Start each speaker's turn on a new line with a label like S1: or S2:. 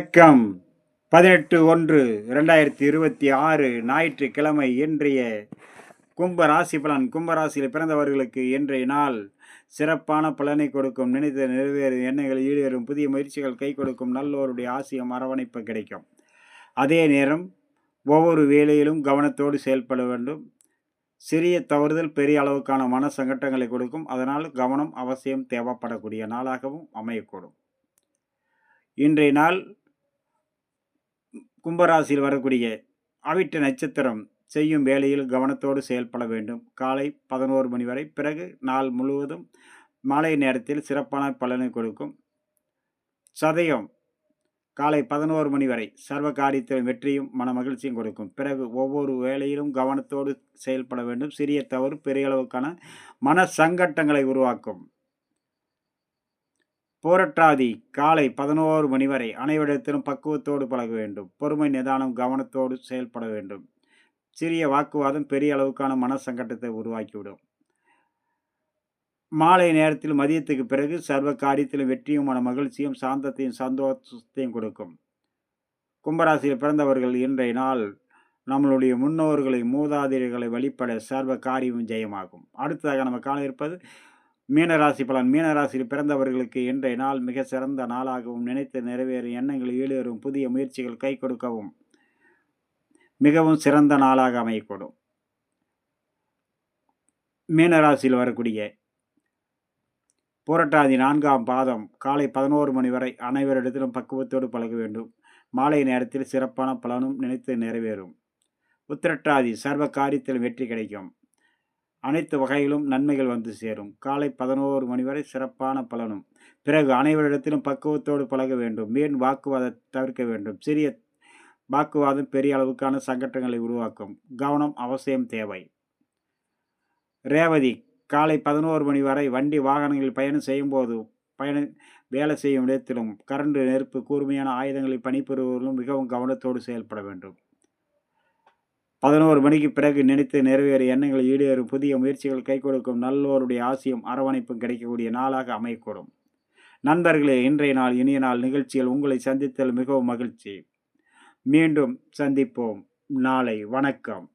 S1: வணக்கம். 18/1/2026 ஞாயிற்றுக்கிழமை. இன்றைய கும்ப ராசி பலன். கும்பராசியில் பிறந்தவர்களுக்கு இன்றைய நாள் சிறப்பான பலனை கொடுக்கும். நினைத்த நிறைவேறும் எண்ணங்கள் ஈடேறும். புதிய முயற்சிகள் கை கொடுக்கும். நல்லோருடைய ஆசியம் அரவணைப்பு கிடைக்கும். அதே நேரம் ஒவ்வொரு வேலையிலும் கவனத்தோடு செயல்பட வேண்டும். சிறிய தவறுதல் பெரிய அளவுக்கான மன சங்கட்டங்களை கொடுக்கும். அதனால் கவனம் அவசியம் தேவைப்படக்கூடிய நாளாகவும் அமையக்கூடும். இன்றைய நாள் கும்பராசியில் வரக்கூடிய அவிட்ட நட்சத்திரம் செய்யும் வேலையில் கவனத்தோடு செயல்பட வேண்டும். காலை 11 மணி வரை, பிறகு நாள் முழுவதும் மாலை நேரத்தில் சிறப்பான பலனை கொடுக்கும். சதயம் காலை 11 மணி வரை சர்வ காரியத்திலும் வெற்றியும் மன மகிழ்ச்சியும் கொடுக்கும். பிறகு ஒவ்வொரு வேலையிலும் கவனத்தோடு செயல்பட வேண்டும். சிறிய தவறு பெரிய அளவுக்கான மன சங்கட்டங்களை உருவாக்கும். போராட்டாதி காலை 11 மணி வரை அனைவரிடத்திலும் பக்குவத்தோடு பழக வேண்டும். பொறுமை, நிதானம், கவனத்தோடு செயல்பட வேண்டும். சிறிய வாக்குவாதம் பெரிய அளவுக்கான மன சங்கட்டத்தை உருவாக்கிவிடும். மாலை நேரத்தில் மதியத்துக்கு பிறகு சர்வ காரியத்திலும் வெற்றியும் மன மகிழ்ச்சியும் சாந்தத்தையும் சந்தோஷத்தையும் கொடுக்கும். கும்பராசியில் பிறந்தவர்கள் இன்றைய நாள் நம்மளுடைய முன்னோர்களை மூதாதையர்களை வழிபட சர்வ காரியமும் ஜெயமாகும். அடுத்ததாக நம்ம காண இருப்பது மீனராசி பலன். மீனராசியில் பிறந்தவர்களுக்கு இன்றைய நாள் மிக சிறந்த நாளாகவும், நினைத்து நிறைவேறும் எண்ணங்கள் ஈடேறும், புதிய முயற்சிகள் கை கொடுக்கவும் மிகவும் சிறந்த நாளாக அமையக்கூடும். மீனராசியில் வரக்கூடிய புரட்டாதி 4ஆம் பாதம் காலை 11 மணி வரை அனைவரிடத்திலும் பக்குவத்தோடு பழக வேண்டும். மாலை நேரத்தில் சிறப்பான பலனும் நினைத்து நிறைவேறும். உத்திரட்டாதி சர்வ காரியத்தில் வெற்றி கிடைக்கும். அனைத்து வகையிலும் நன்மைகள் வந்து சேரும். காலை 11 மணி வரை சிறப்பான பலனும். பிறகு அனைவரிடத்திலும் பக்குவத்தோடு பழக வேண்டும். வீண் வாக்குவாதத்தை தவிர்க்க வேண்டும். சிறிய வாக்குவாதம் பெரிய அளவுக்கான சங்கட்டங்களை உருவாக்கும். கவனம் அவசியம் தேவை. ரேவதி காலை 11 மணி வரை வண்டி வாகனங்களில் பயணம் செய்யும் போது வேலை செய்யும் இடத்திலும் கரண்டு, நெருப்பு, கூர்மையான ஆயுதங்களில் பணிபுரிபவர்களும் மிகவும் கவனத்தோடு செயல்பட வேண்டும். 11 மணிக்கு பிறகு நினைத்து நிறைவேறும் எண்ணங்கள் ஈடேறும், புதிய முயற்சிகள் கை கொடுக்கும். நல்லோருடைய ஆசியும் அரவணைப்பும் கிடைக்கக்கூடிய நாளாக அமையக்கூடும். நண்பர்களே, இன்றைய நாள் இனிய நாள் நிகழ்ச்சியில் உங்களை சந்தித்தல் மிகவும் மகிழ்ச்சி. மீண்டும் சந்திப்போம் நாளை. வணக்கம்.